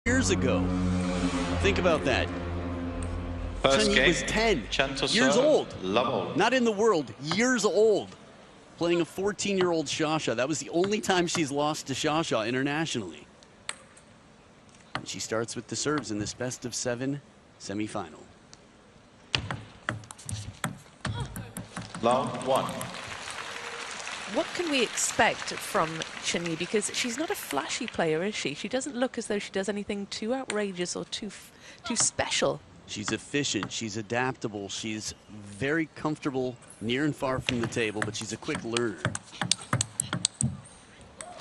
years ago. Think about that. First Chen game was 10 Chen years old. Level. Not in the world, years old. Playing a 14-year-old Shasha. That was the only time she's lost to Shasha internationally. And she starts with the serves in this best-of-7 semifinal. Round one. What can we expect from Chen? Because she's not a flashy player, is she? She doesn't look as though she does anything too outrageous or too special. She's efficient, she's adaptable, she's very comfortable near and far from the table, but she's a quick learner.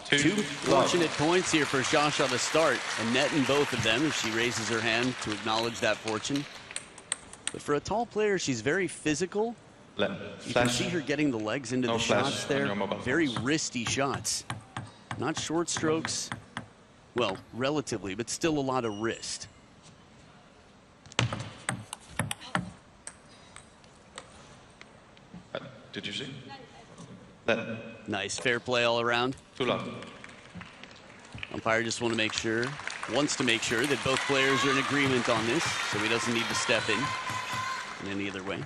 Two fortunate points here for Shasha to start, a net in both of them if she raises her hand to acknowledge that fortune. But for a tall player, she's very physical. You can see her getting the legs into the shots there. Very wristy shots. Not short strokes. Well, relatively, but still a lot of wrist. Did you see? Nice, fair play all around. Too long. Umpire just wants to make sure that both players are in agreement on this, so he doesn't need to step in any other way.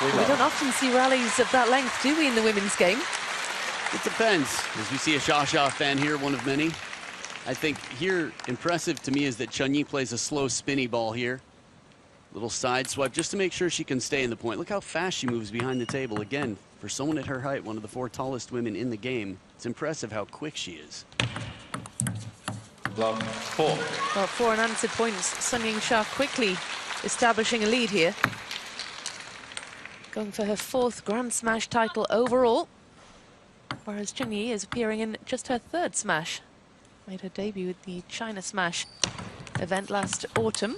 We don't often see rallies of that length, do we, in the women's game? It depends. As we see a Shasha fan here, one of many. I think here, impressive to me is that Chen Yi plays a slow spinny ball here. Little side swipe just to make sure she can stay in the point. Look how fast she moves behind the table. Again, for someone at her height, one of the 4 tallest women in the game, it's impressive how quick she is. Love 4. Well, 4 unanswered points. Sun Yingsha quickly establishing a lead here. Going for her 4th Grand Smash title overall. Whereas Chen Yi is appearing in just her 3rd Smash. Made her debut with the China Smash event last autumn.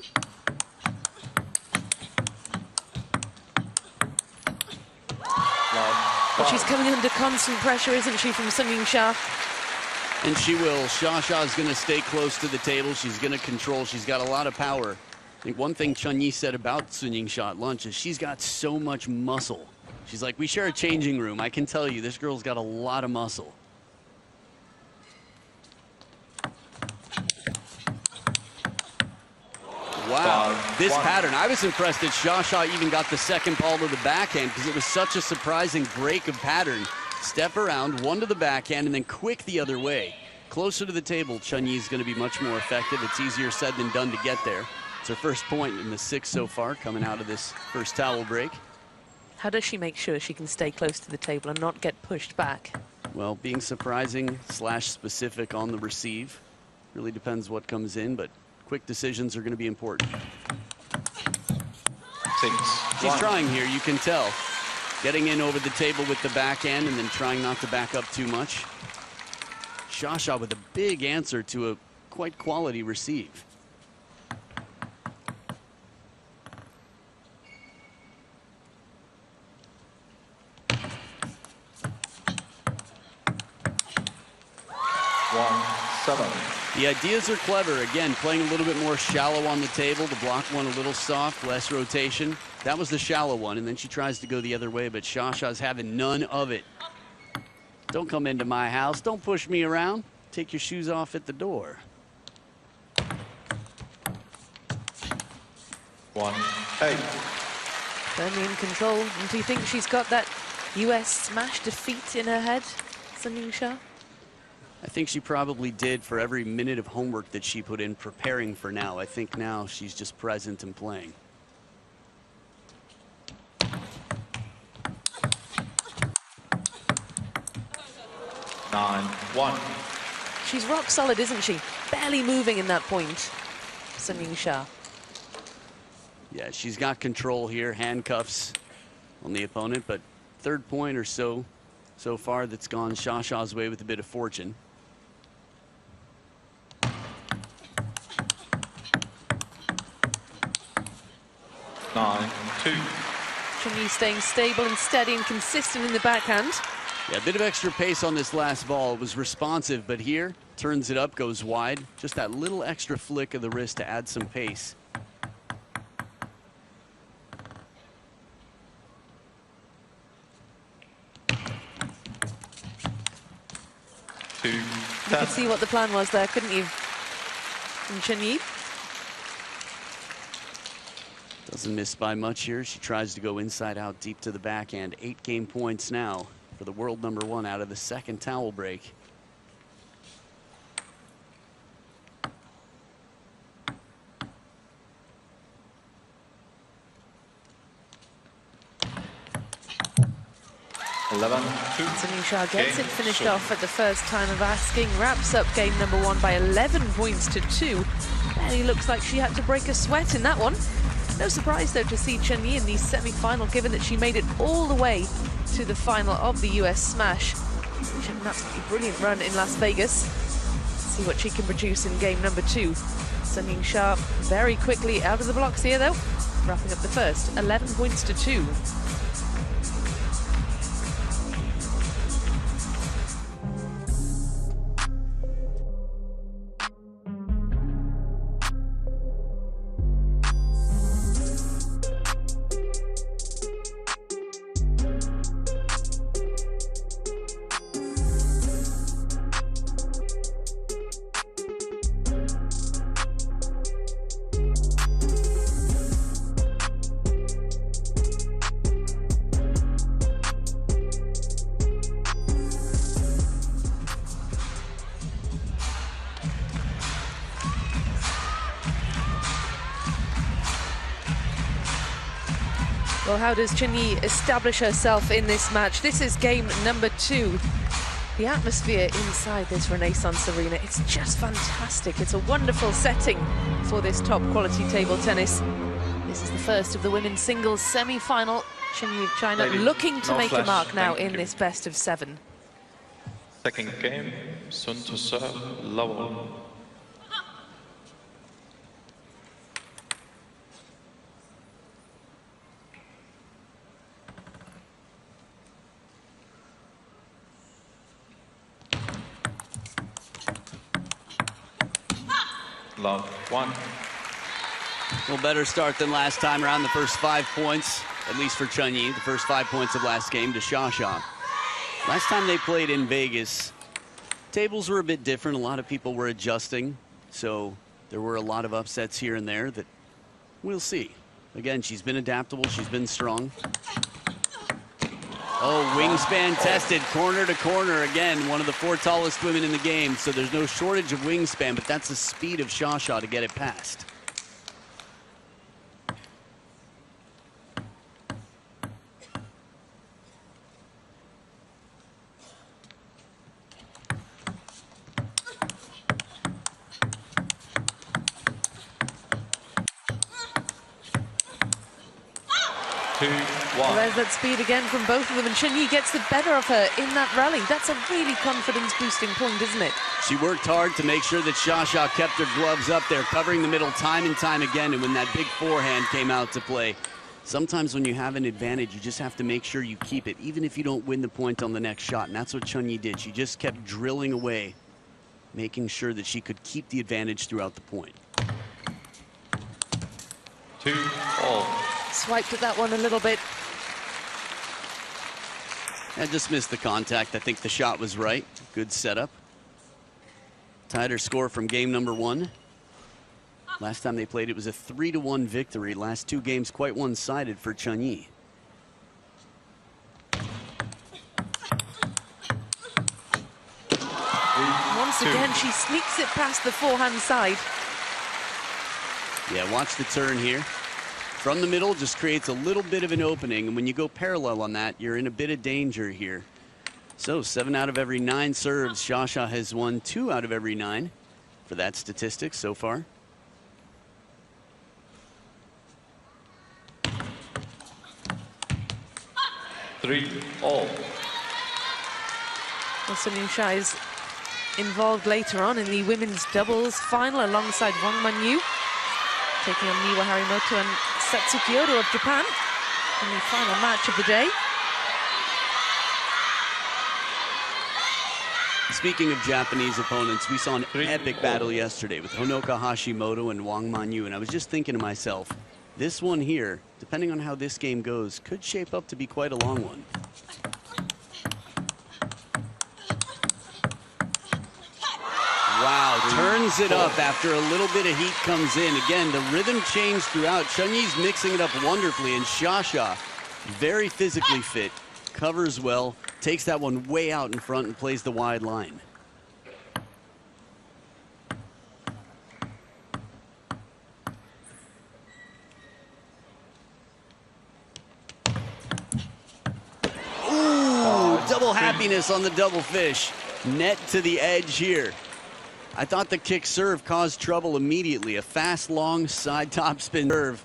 But she's coming under constant pressure, isn't she, from Sun Yingsha? And she will. Shasha's going to stay close to the table. She's going to control. She's got a lot of power. I think one thing Chen Yi said about Sun Yingsha at lunch is she's got so much muscle. She's like, we share a changing room. I can tell you, this girl's got a lot of muscle. Wow, this pattern. I was impressed that Shasha even got the second ball to the backhand because it was such a surprising break of pattern. Step around, one to the backhand, and then quick the other way. Closer to the table, Chen Yi is going to be much more effective. It's easier said than done to get there. It's her first point in the 6 so far, coming out of this first towel break. How does she make sure she can stay close to the table and not get pushed back? Well, being surprising / specific on the receive. Really depends what comes in, but quick decisions are going to be important. 6. She's trying here, you can tell. Getting in over the table with the backhand and then trying not to back up too much. Shasha with a big answer to a quite quality receive. The ideas are clever. Again, playing a little bit more shallow on the table. The block one a little soft, less rotation. That was the shallow one, and then she tries to go the other way, but Shasha's having none of it. Don't come into my house. Don't push me around. Take your shoes off at the door. 1-8. Firmly in control. And do you think she's got that US Smash defeat in her head, Sun Yingsha? I think she probably did for every minute of homework that she put in preparing for now. I think now she's just present and playing. Nine, 1. She's rock solid, isn't she? Barely moving in that point, Sun Yingsha. Yeah, she's got control here, handcuffs on the opponent, but 3rd point or so far that's gone Shasha's way with a bit of fortune. 9-2. Chen Yi staying stable and steady and consistent in the backhand. Yeah, a bit of extra pace on this last ball. It was responsive, but here, turns it up, goes wide. Just that little extra flick of the wrist to add some pace. You could see what the plan was there, couldn't you? From Chen Yi. Doesn't miss by much here. She tries to go inside out deep to the backhand. 8 game points now for the world #1 out of the second towel break. Yingsha gets it finished off at the first time of asking, wraps up game #1 by 11 points to 2. And he looks like she had to break a sweat in that one. No surprise, though, to see Chen Yi in the semi-final, given that she made it all the way to the final of the US Smash. She had an absolutely brilliant run in Las Vegas. Let's see what she can produce in game #2. Yingsha very quickly out of the blocks here, though, wrapping up the first, 11 points to 2. Well, how does Chen Yi establish herself in this match? This is game #2. The atmosphere inside this Renaissance Arena, it's just fantastic. It's a wonderful setting for this top quality table tennis. This is the first of the women's singles semi-final. Chen Yi of China looking to make a mark now in this best of 7. Second game, Sun to serve, Lowell. Love 1. Well, better start than last time around. The first 5 points, at least for Chen Yi, the first 5 points of last game to Xia. Last time they played in Vegas, tables were a bit different. A lot of people were adjusting, so there were a lot of upsets here and there that we'll see. Again, she's been adaptable. She's been strong. Oh, wingspan tested, corner to corner. Again, one of the 4 tallest women in the game, so there's no shortage of wingspan, but that's the speed of Xia to get it past. Well, there's that speed again from both of them, and Chen Yi gets the better of her in that rally. That's a really confidence-boosting point, isn't it? She worked hard to make sure that Xia kept her gloves up there, covering the middle time and time again, and when that big forehand came out to play, sometimes when you have an advantage, you just have to make sure you keep it, even if you don't win the point on the next shot, and that's what Chen Yi did. She just kept drilling away, making sure that she could keep the advantage throughout the point. 2-all. Swiped at that one a little bit. I just missed the contact. I think the shot was right. Good setup. Tied her score from game #1. Last time they played, it was a 3-1 victory. Last 2 games quite one-sided for Chen Yi. Once again, she sneaks it past the forehand side. Yeah, watch the turn here. From the middle, just creates a little bit of an opening, and when you go parallel on that, you're in a bit of danger here. So 7 out of every 9 serves, Xia has won 2 out of every 9 for that statistic so far. All. Well, Yingsha is involved later on in the women's doubles final alongside Wang Manyu, taking on Miwa Harimoto and Satsuki Odo of Japan in the final match of the day. Speaking of Japanese opponents, we saw an epic battle yesterday with Honoka Hashimoto and Wang Manyu, and I was just thinking to myself, this one here, depending on how this game goes, could shape up to be quite a long one. warms it up after a little bit of heat comes in. Again, the rhythm changed throughout. Chen Yi's mixing it up wonderfully, and Xia, very physically fit, covers well, takes that one way out in front and plays the wide line. Ooh, double happiness on the double fish. Net to the edge here. I thought the kick serve caused trouble immediately. A fast, long side top spin serve.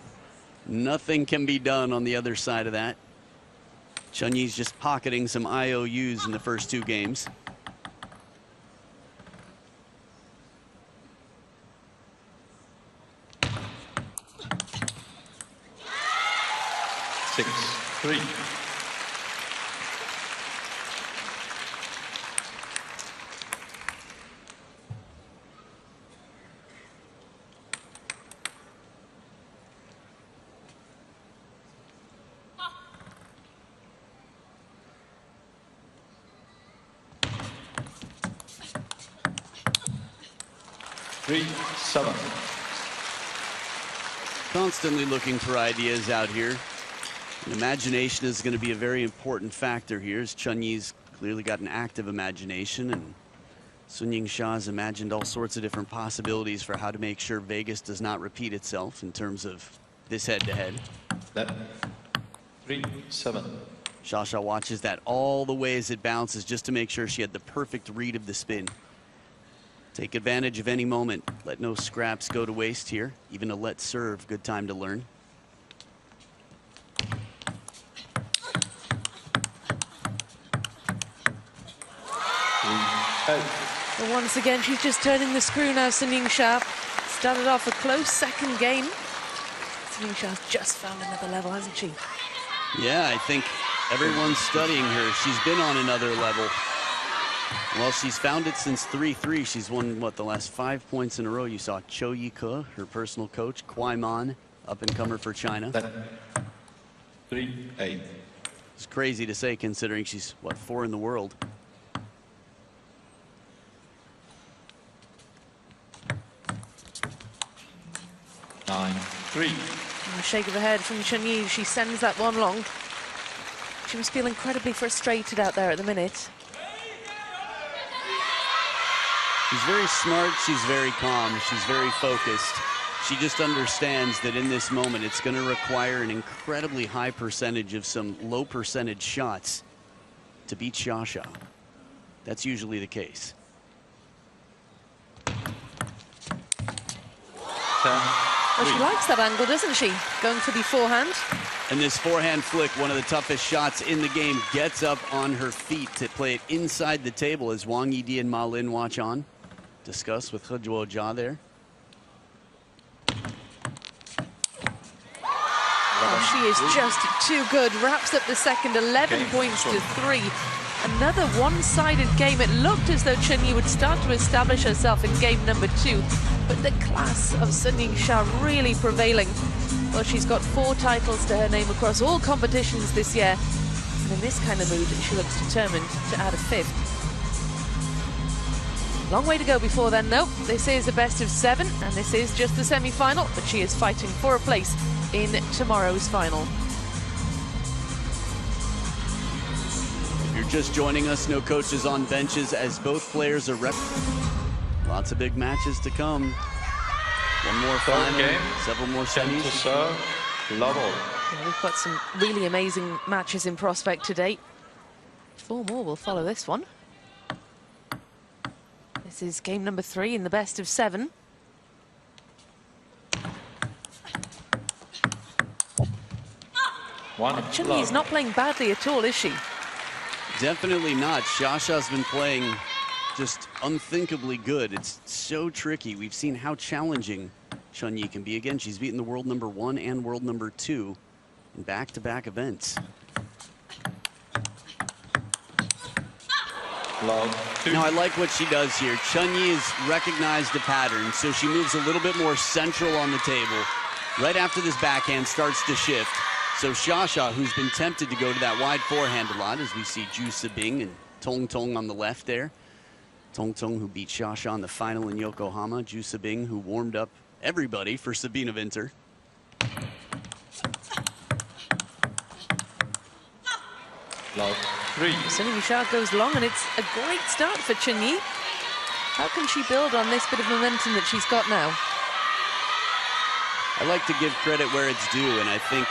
Nothing can be done on the other side of that. Chen Yi's just pocketing some IOUs in the first two games. Six, 3. Three, 7. Constantly looking for ideas out here. And imagination is going to be a very important factor here, as Chen Yi's clearly got an active imagination, and Yingsha has imagined all sorts of different possibilities for how to make sure Vegas does not repeat itself in terms of this head-to-head. 3, 7. Xia watches that all the way as it bounces just to make sure she had the perfect read of the spin. Take advantage of any moment. Let no scraps go to waste here. Even a let serve, good time to learn. But once again, she's just turning the screw now, Yingsha. Started off a close second game. Yingsha's just found another level, hasn't she? Yeah, I think everyone's studying her. She's been on another level. Well, she's found it since 3-3. She's won, what, the last 5 points in a row. You saw Cho Yi-ke, her personal coach, Kwai Man, up-and-comer for China. 3, 8. It's crazy to say considering she's, what, 4 in the world. Nine, 3. And a shake of the head from Chen Yi. She sends that one long. She must feel incredibly frustrated out there at the minute. She's very smart, she's very calm, she's very focused. She just understands that in this moment it's going to require an incredibly high percentage of some low percentage shots to beat Xia. That's usually the case. 10, Well, she likes that angle, doesn't she? Going for the forehand. And this forehand flick, one of the toughest shots in the game, gets up on her feet to play it inside the table as Wang Yidi and Ma Lin watch on. Discuss with He Zhuojia there. Oh, she is just too good. Wraps up the second, 11 points to 3. Another one-sided game. It looked as though Chen Yi would start to establish herself in game number 2, but the class of Yingsha really prevailing. Well, she's got 4 titles to her name across all competitions this year, and in this kind of mood, she looks determined to add a 5th. Long way to go before then, though. This is a best of 7, and this is just the semi-final, but she is fighting for a place in tomorrow's final. If you're just joining us, no coaches on benches as both players are lots of big matches to come. One more final, game. several more Chen to semis. serve, level. Yeah, we've got some really amazing matches in prospect today. 4 more will follow this one. This is game number 3 in the best of 7. Chen Yi is not playing badly at all, is she? Definitely not. Xia's been playing just unthinkably good. It's so tricky. We've seen how challenging Chen Yi can be. Again, she's beaten the world number 1 and world number 2 in back-to-back events. Now, I like what she does here. Chen Yi has recognized the pattern, so she moves a little bit more central on the table. Right after this backhand starts to shift. So Xia, who's been tempted to go to that wide forehand a lot, as we see Ju Sibing and Tong Tong on the left there, Tong Tong, who beat Xia in the final in Yokohama. Ju Sabing, who warmed up everybody for Sabine Winter. Love 3. Sun Yingxia goes long, and it's a great start for Chen Yi. How can she build on this bit of momentum that she's got now? I like to give credit where it's due, and I think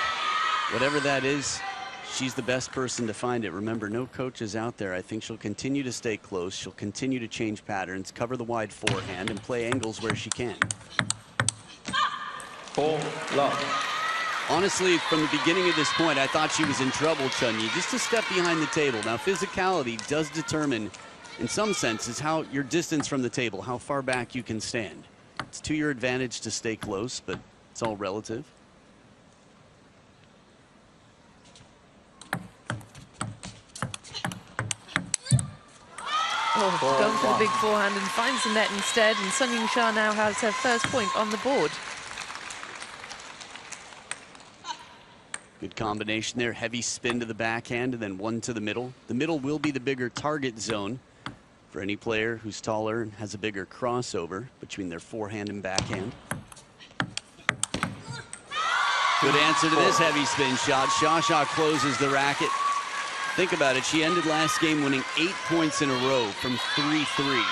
whatever that is, she's the best person to find it. Remember, no coaches out there. I think she'll continue to stay close. She'll continue to change patterns, cover the wide forehand, and play angles where she can. 4 love. Honestly, from the beginning of this point, I thought she was in trouble, Chen Yi, just a step behind the table. Now, physicality does determine, in some senses, how your distance from the table, how far back you can stand. It's to your advantage to stay close, but it's all relative. Oh, going for the big forehand and finds the net instead, and Sun Yingxia now has her first point on the board. Good combination there. Heavy spin to the backhand and then one to the middle. The middle will be the bigger target zone for any player who's taller and has a bigger crossover between their forehand and backhand. Good answer to this heavy spin shot. Xia closes the racket. Think about it. She ended last game winning 8 points in a row from 3-3.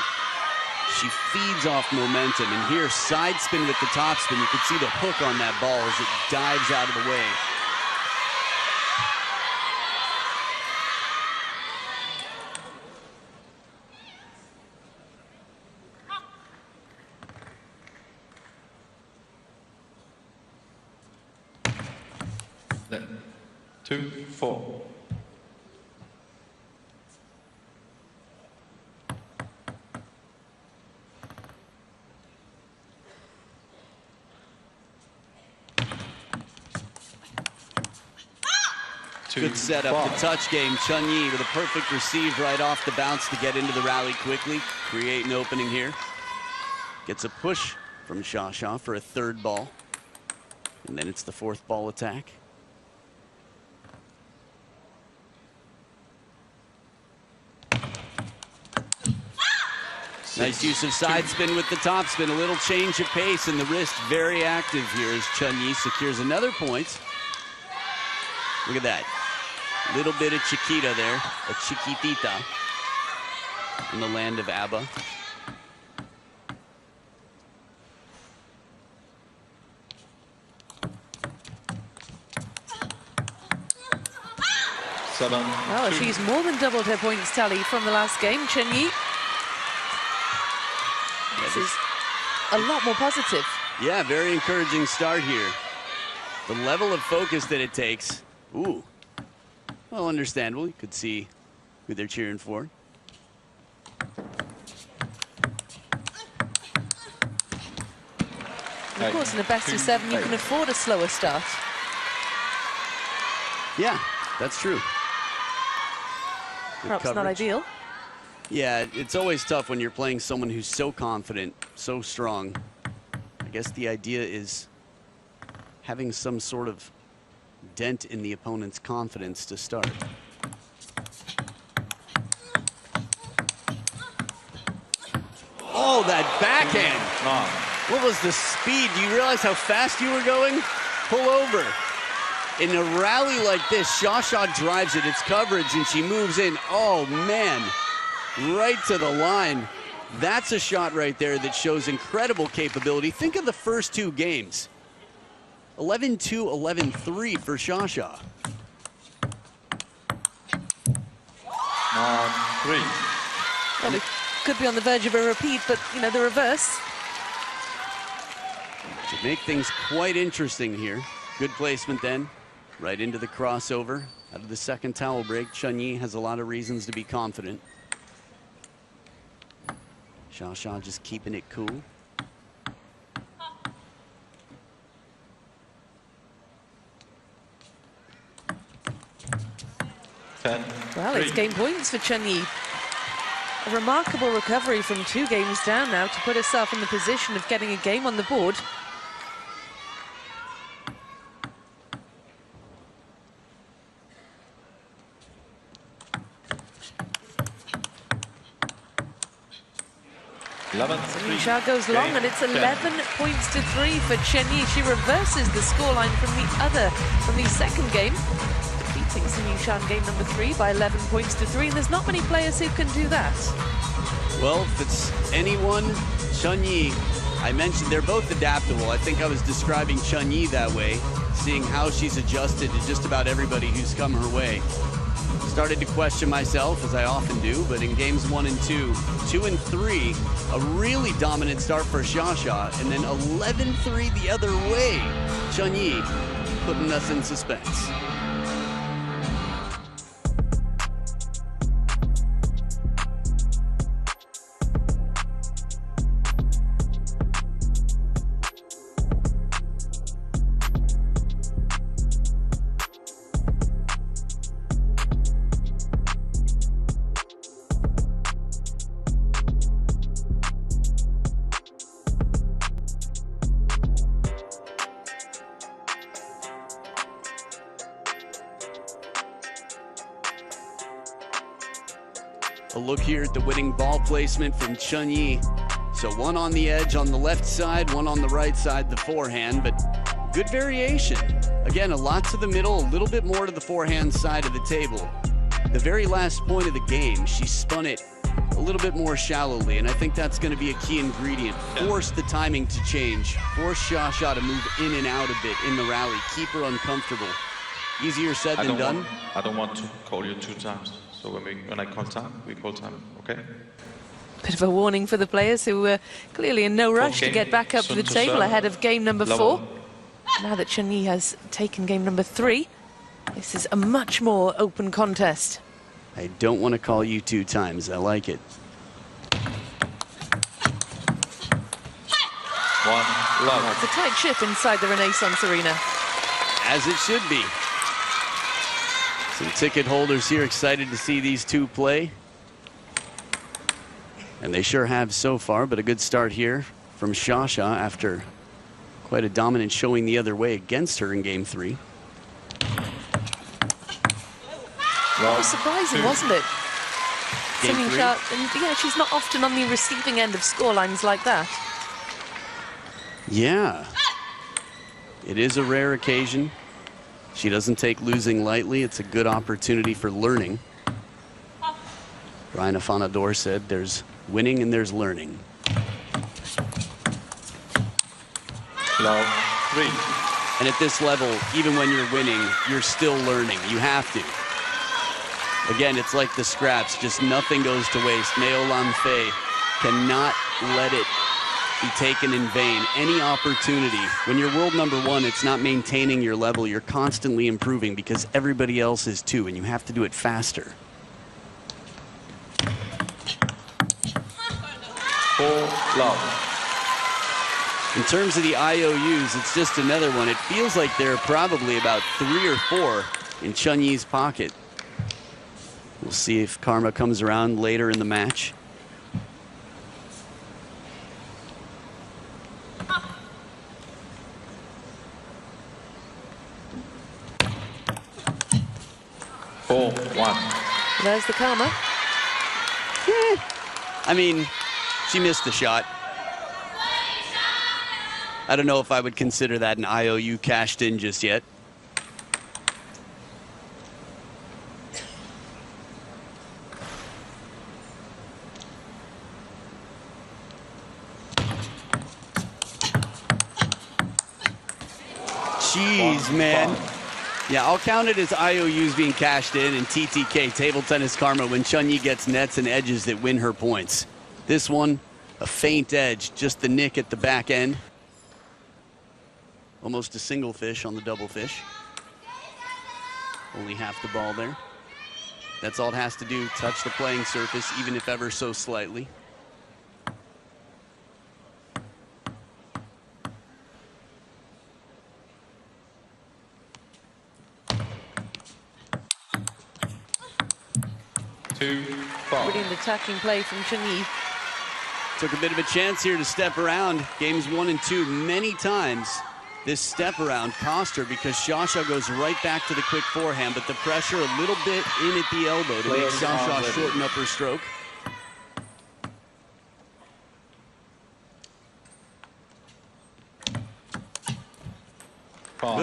She feeds off momentum, and here side spin with the topspin. You can see the hook on that ball as it dives out of the way. Then 2-4. Good setup, the touch game. Chen Yi with a perfect receive right off the bounce to get into the rally quickly, create an opening here. Gets a push from Xia for a third ball. And then it's the fourth ball attack. Nice use of side spin with the top spin. A little change of pace, and the wrist very active here as Chen Yi secures another point. Look at that. Little bit of Chiquita there, a Chiquitita in the land of ABBA. Oh, she's more than doubled her points tally from the last game, Chen Yi. This is a lot more positive. Yeah, very encouraging start here. The level of focus that it takes. Ooh. Well, understandable. You could see who they're cheering for. And of course, in a best of 7, you can afford a slower start. Yeah, that's true. Perhaps not ideal. Yeah, it's always tough when you're playing someone who's so confident, so strong. I guess the idea is having some sort of dent in the opponent's confidence to start. Oh, that backhand. What was the speed? Do you realize how fast you were going? Pull over. In a rally like this, Xia drives it. It's coverage, and she moves in. Oh, man. Right to the line. That's a shot right there that shows incredible capability. Think of the first 2 games. 11-2, 11-3 for Xia. 3. Well, it could be on the verge of a repeat, but, you know, the reverse. To make things quite interesting here. Good placement then. Right into the crossover. Out of the second towel break, Chen Yi has a lot of reasons to be confident. Xia just keeping it cool. Well, it's game points for Chen Yi. A remarkable recovery from 2 games down now to put herself in the position of getting a game on the board. Yingsha goes long, and it's 11 points to 3 for Chen. She reverses the scoreline from the second game, defeating Yingsha in game number 3 by 11 points to 3. And there's not many players who can do that. Well, if it's anyone, Chunyi, I mentioned they're both adaptable. I think I was describing Chunyi that way, seeing how she's adjusted to just about everybody who's come her way. Started to question myself, as I often do, but in games 1 and 2, 2 and 3, a really dominant start for Yingsha, and then 11-3 the other way. Chunyi putting us in suspense. A look here at the winning ball placement from Chunyi. So one on the edge on the left side, one on the right side, the forehand, but good variation. Again, a lot to the middle, a little bit more to the forehand side of the table. The very last point of the game, she spun it a little bit more shallowly, and I think that's going to be a key ingredient. Force the timing to change, force Yingsha to move in and out a bit in the rally, keep her uncomfortable. Easier said than done. I don't want to call you 2 times. So when I call time, we call time, okay? Bit of a warning for the players who were clearly in no rush to get back up to the table ahead of game number 4. Now that Chunyi has taken game number 3, this is a much more open contest. I don't want to call you 2 times. I like it. 1 love. It's a tight ship inside the Renaissance Arena. As it should be. Some ticket holders here excited to see these two play. And they sure have so far, but a good start here from Yingsha after quite a dominant showing the other way against her in game 3. That was surprising, wasn't it? Game 3? Yeah, she's not often on the receiving end of scorelines like that. Yeah. It is a rare occasion. She doesn't take losing lightly. It's a good opportunity for learning. Ryan Afanador said there's winning and there's learning. Love 3. And at this level, even when you're winning, you're still learning. You have to. Again, it's like the scraps. Just nothing goes to waste. Neolan Fei cannot let it be taken in vain. Any opportunity. When you're world number 1, it's not maintaining your level. You're constantly improving because everybody else is too, and you have to do it faster. 4 love. In terms of the IOUs, it's just another one. It feels like there are probably about 3 or 4 in Chunyi's pocket. We'll see if karma comes around later in the match. There's the karma. I mean, she missed the shot. I don't know if I would consider that an IOU cashed in just yet. Jeez, man. Yeah, I'll count it as IOUs being cashed in and TTK, table tennis karma, when Chunyi gets nets and edges that win her points. This one, a faint edge, just the nick at the back end. Almost a single fish on the double fish. Only half the ball there. That's all it has to do, touch the playing surface, even if ever so slightly. Brilliant attacking play from Chunyi. Took a bit of a chance here to step around. Games 1 and 2 many times. This step around cost her because Yingsha goes right back to the quick forehand, but the pressure a little bit in at the elbow to make Yingsha shorten up her stroke.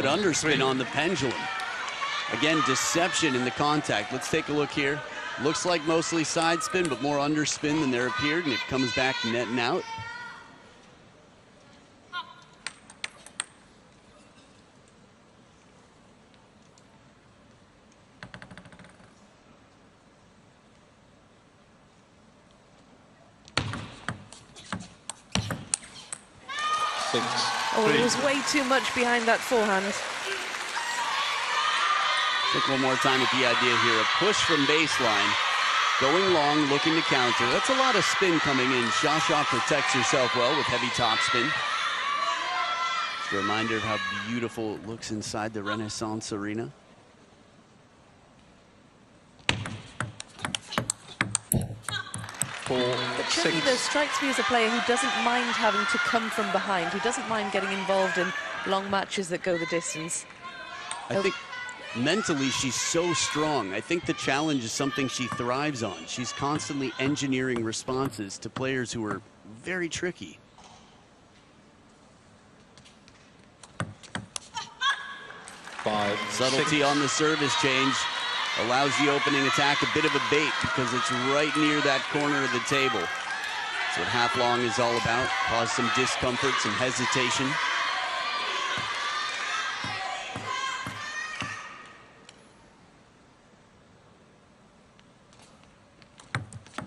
good underspin on the pendulum. Again, deception in the contact. Let's take a look here. Looks like mostly side spin, but more underspin than there appeared, and it comes back netting out. Oh, it was way too much behind that forehand. Look one more time at the idea here. A push from baseline, going long, looking to counter. That's a lot of spin coming in. Xia protects herself well with heavy topspin. Just a reminder of how beautiful it looks inside the Renaissance Arena. But Chen strikes me as a player who doesn't mind having to come from behind, who doesn't mind getting involved in long matches that go the distance. I think mentally she's so strong. I think the challenge is something she thrives on. She's constantly engineering responses to players who are very tricky. Subtlety on the service change allows the opening attack a bit of a bait because it's right near that corner of the table. That's what half long is all about. Cause some discomfort, some hesitation.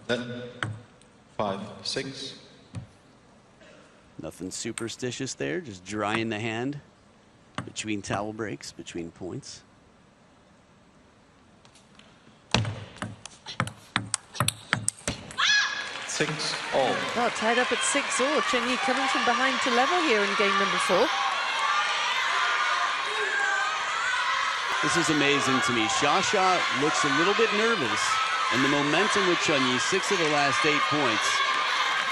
Then 5-6. Nothing superstitious there, just drying the hand between towel breaks, between points. 6-all. Oh, tied up at 6-all. Chen Yi coming from behind to level here in game number 4. This is amazing to me. Xia looks a little bit nervous, and the momentum with Chen Yi, 6 of the last 8 points.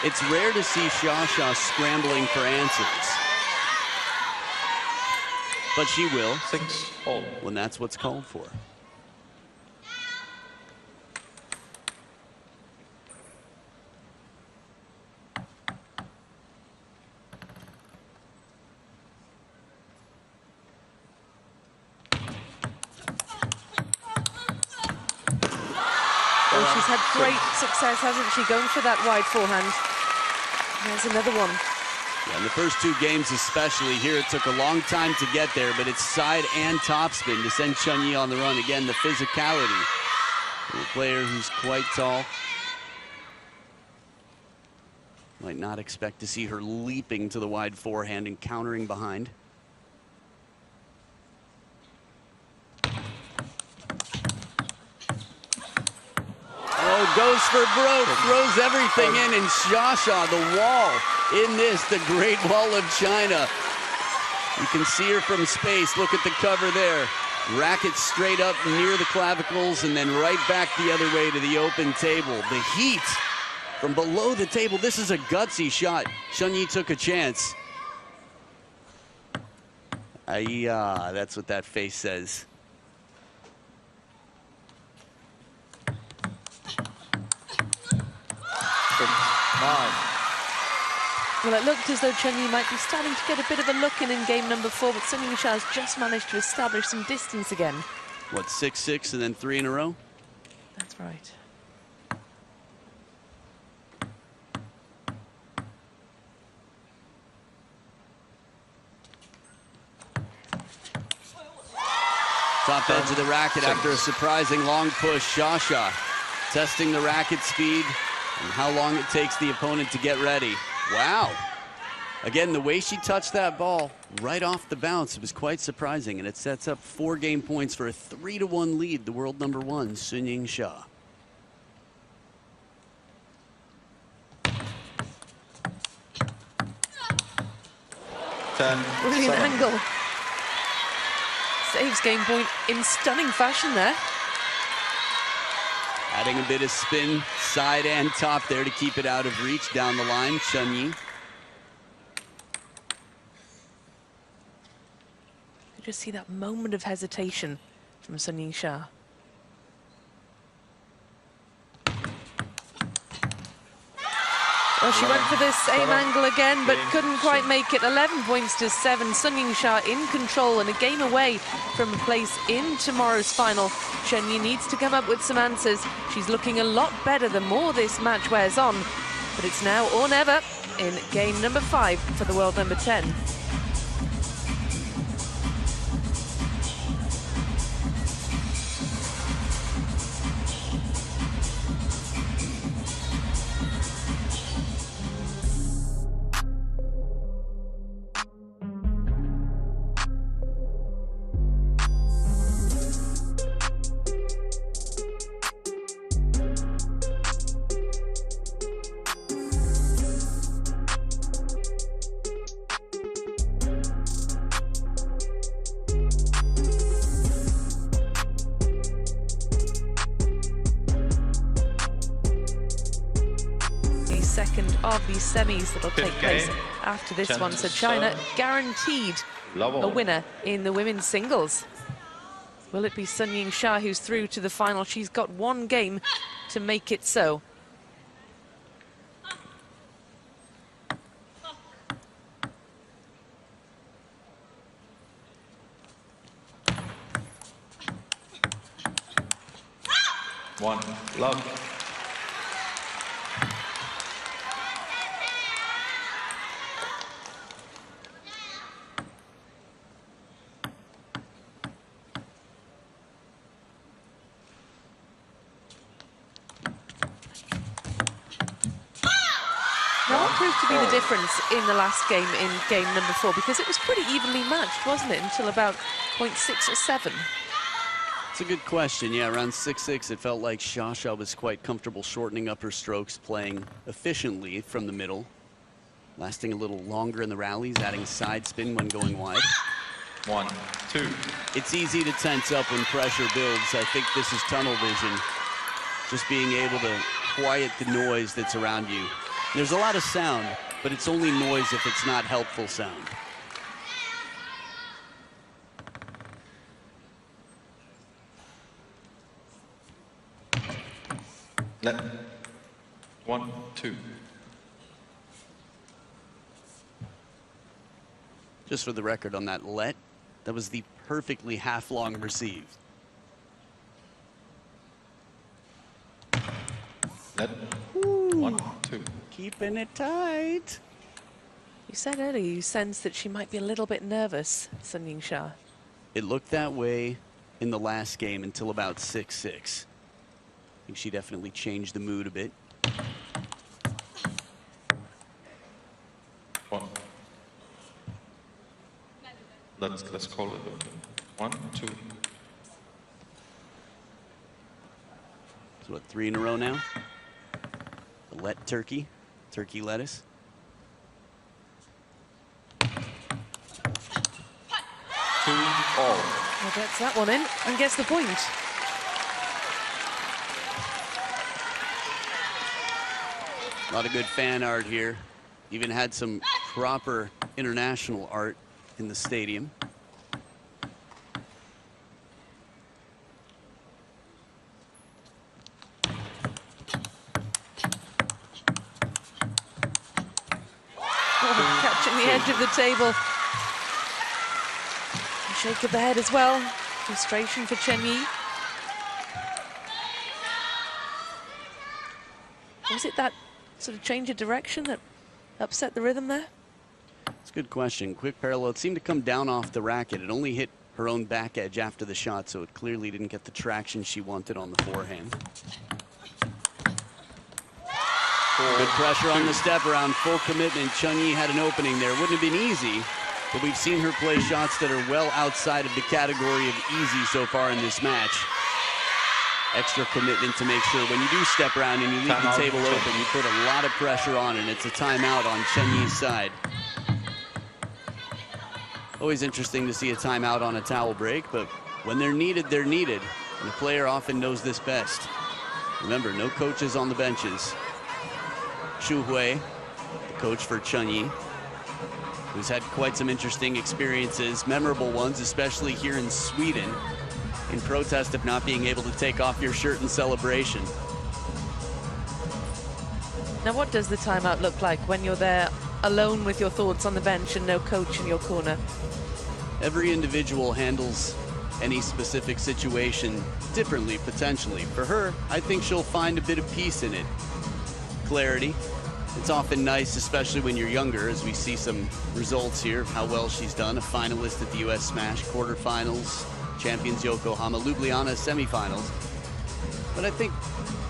It's rare to see Xia scrambling for answers. But she will, 6-all, when that's what's called for. Oh, she's had great success, hasn't she, going for that wide forehand. There's another one. Yeah, in the first 2 games especially, here it took a long time to get there, but it's side and topspin to send Chen Yi on the run. Again, the physicality of a player who's quite tall. Might not expect to see her leaping to the wide forehand and countering behind. Oh, goes for broke, throws everything in, and Xia, the wall in this, the Great Wall of China. You can see her from space. Look at the cover there. Racket straight up near the clavicles and then right back the other way to the open table. The heat from below the table. This is a gutsy shot. Chen Yi took a chance. That's what that face says. Well, it looked as though Chen Yi might be starting to get a bit of a look in game number 4, but Sun Yingsha has just managed to establish some distance again. What, 6-6 and then 3 in a row? That's right. Top edge of the racket after a surprising long push. Xia testing the racket speed and how long it takes the opponent to get ready. Wow. Again, the way she touched that ball right off the bounce was quite surprising, and it sets up 4 game points for a 3-1 lead, the world number 1, Sun Yingsha. Brilliant angle. Saves game point in stunning fashion there. Adding a bit of spin, side and top there to keep it out of reach down the line, Chen Yi. You just see that moment of hesitation from Sun Yingsha. Well, she went for this aim angle again, but couldn't quite make it. 11 points to 7. Sun Yingsha in control and a game away from a place in tomorrow's final. Chen Yi needs to come up with some answers. She's looking a lot better the more this match wears on. But it's now or never in game number 5 for the world number 10. Second of these semis that'll take place after this one. So China guaranteed a winner in the women's singles. Will it be Sun Yingsha who's through to the final? She's got one game to make it so. One, love. What proved to be the difference in the last game in game number 4? Because it was pretty evenly matched, wasn't it, until about point 6 or 7? It's a good question. Yeah, around 6-6, it felt like Shasha was quite comfortable shortening up her strokes, playing efficiently from the middle, lasting a little longer in the rallies, adding side spin when going wide. 1, 2. It's easy to tense up when pressure builds. I think this is tunnel vision, just being able to quiet the noise that's around you. There's a lot of sound, but it's only noise if it's not helpful sound. Let. 1, 2. Just for the record on that let, that was the perfectly half-long receive. Let. 1, 2. Keeping it tight. You said earlier you sensed that she might be a little bit nervous, Sun Yingsha. It looked that way in the last game until about 6-6. I think she definitely changed the mood a bit. 1. Let's call it 1, 2. So what, 3 in a row now? The let turkey lettuce. 2 all. Well, gets that one in and gets the point. A lot of good fan art here. Even had some proper international art in the stadium. Oh, catching the edge of the table. A shake of the head as well. Frustration for Chen Yi. Was it that sort of change of direction that upset the rhythm there? It's a good question. Quick parallel. It seemed to come down off the racket. It only hit her own back edge after the shot, so it clearly didn't get the traction she wanted on the forehand. Good pressure on the step around, full commitment. Chen Yi had an opening there. Wouldn't have been easy, but we've seen her play shots that are well outside of the category of easy so far in this match. Extra commitment to make sure when you do step around and you leave the table open, you put a lot of pressure on, and it's a timeout on Chen Yi's side. Always interesting to see a timeout on a towel break, but when they're needed, they're needed. And the player often knows this best. Remember, no coaches on the benches. Xu Hui, the coach for Chen Yi, who's had quite some interesting experiences, memorable ones, especially here in Sweden, in protest of not being able to take off your shirt in celebration. Now, what does the timeout look like when you're there alone with your thoughts on the bench and no coach in your corner? Every individual handles any specific situation differently, potentially. For her, I think she'll find a bit of peace in it. Clarity. It's often nice, especially when you're younger, as we see some results here of how well she's done. A finalist at the US Smash quarterfinals, champions Yokohama, Ljubljana semifinals. But I think,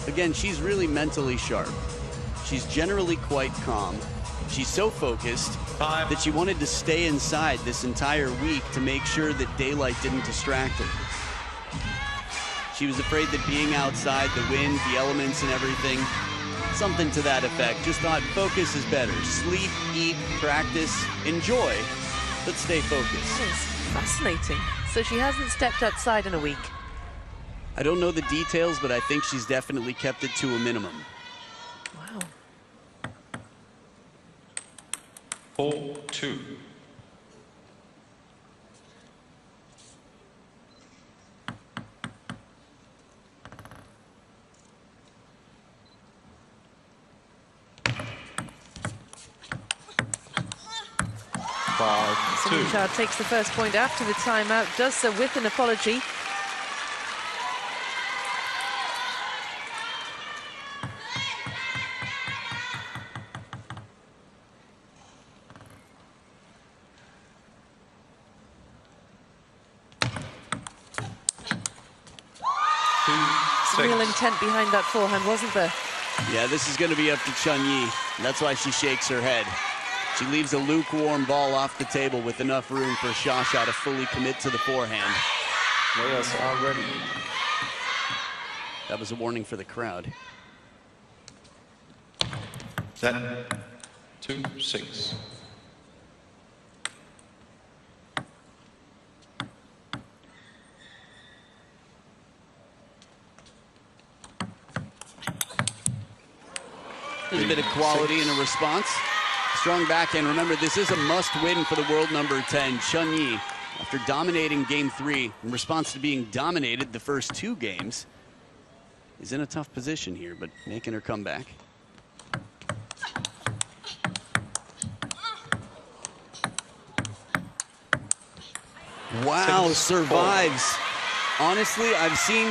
again, she's really mentally sharp. She's generally quite calm. She's so focused that she wanted to stay inside this entire week to make sure that daylight didn't distract her. She was afraid that being outside, the wind, the elements and everything, something to that effect. Just thought focus is better. Sleep, eat, practice, enjoy, but stay focused. That is fascinating. So she hasn't stepped outside in a week. I don't know the details, but I think she's definitely kept it to a minimum. Wow. 4-2. Yingsha takes the first point after the timeout, does so with an apology. Real intent behind that forehand, wasn't there? Yeah, this is going to be up to Chen Yi. That's why she shakes her head. She leaves a lukewarm ball off the table with enough room for Xiaxia to fully commit to the forehand. Players are ready. That was a warning for the crowd. Set 2-6. There's a bit of quality in a response. Strong backhand. Remember, this is a must-win for the world number 10, Chen Yi. After dominating game 3, in response to being dominated the first 2 games, is in a tough position here, but making her come back. Wow, survives. Honestly, I've seen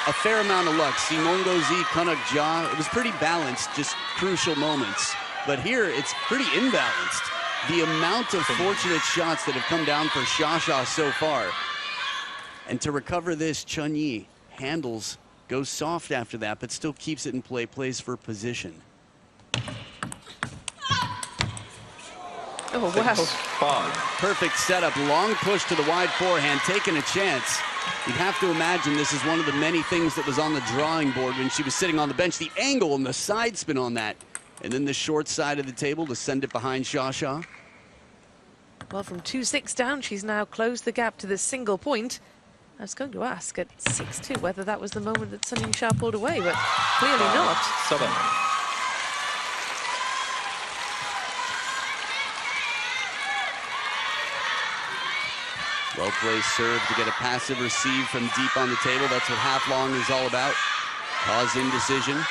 a fair amount of luck. Simongo Z, Kunak Ja, it was pretty balanced, just crucial moments. But here, it's pretty imbalanced. The amount of fortunate shots that have come down for Xiaxia so far. And to recover this, Chen Yi handles, goes soft after that, but still keeps it in play, plays for position. Oh, wow. Perfect setup, long push to the wide forehand, taking a chance. You'd have to imagine this is one of the many things that was on the drawing board when she was sitting on the bench. The angle and the side spin on that. And then the short side of the table to send it behind Xiaxia. Well, from 2-6 down, she's now closed the gap to the single point. I was going to ask at 6-2 whether that was the moment that Yingsha pulled away, but clearly not. 7. Well-placed serve to get a passive receive from deep on the table. That's what half long is all about. Cause indecision.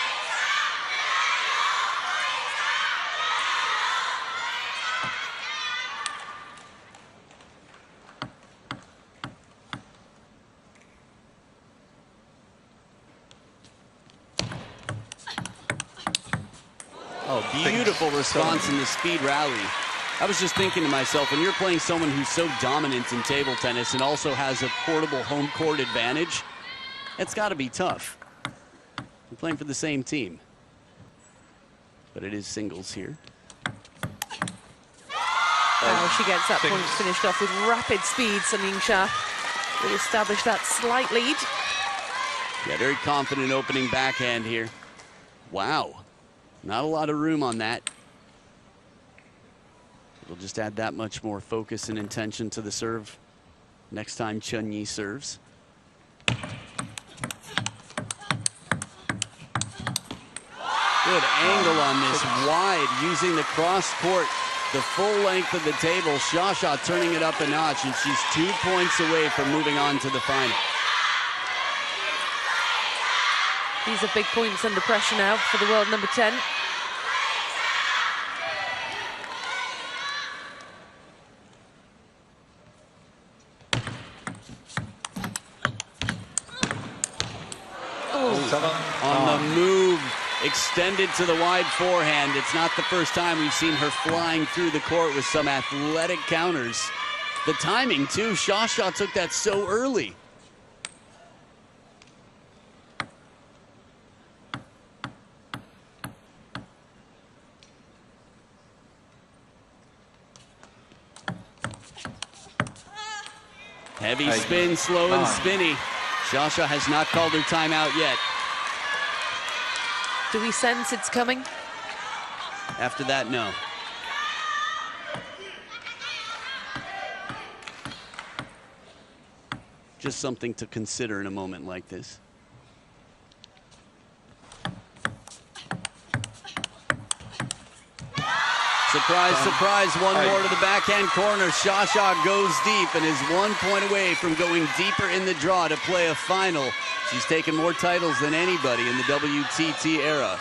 Oh, beautiful response in the speed rally. I was just thinking to myself, when you're playing someone who's so dominant in table tennis and also has a portable home court advantage, it's got to be tough. We're playing for the same team. But it is singles here. Oh, she gets that point finished off with rapid speed. Yingsha will establish that slight lead. Yeah, very confident opening backhand here. Wow. Not a lot of room on that. It'll just add that much more focus and intention to the serve next time Chen Yi serves. Good angle on this, wide, using the cross court, the full length of the table. Xiaxia turning it up a notch, and she's 2 points away from moving on to the final. These are big points under pressure now for the world number 10. On the move, extended to the wide forehand. It's not the first time we've seen her flying through the court with some athletic counters. The timing, too. Shasha took that so early. Heavy spin, slow and spinny. Shasha has not called her timeout yet. Do we sense it's coming? After that, no. Just something to consider in a moment like this. Surprise, surprise, one more to the backhand corner. Shasha goes deep and is 1 point away from going deeper in the draw to play a final. She's taken more titles than anybody in the WTT era.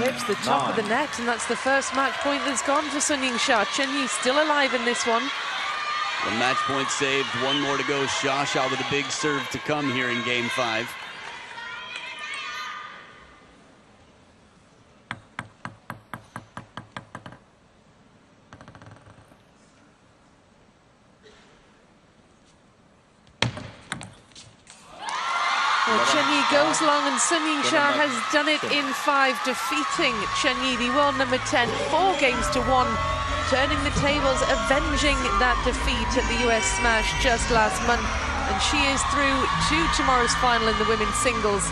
Rips the top of the net, and that's the first match point that's gone for Sun Yingsha. Chen Yi still alive in this one. The match point saved, one more to go. Shasha with a big serve to come here in game 5. Well, Chen Yi goes long, and Sun Yingsha has done it in 5, defeating Chen Yi, the world number 10, 4 games to 1, turning the tables, avenging that defeat at the US Smash just last month. And she is through to tomorrow's final in the women's singles.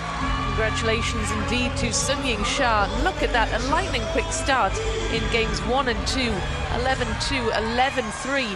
Congratulations indeed to Sun Yingsha. Look at that, a lightning quick start in games 1 and 2, 11-2, 11-3.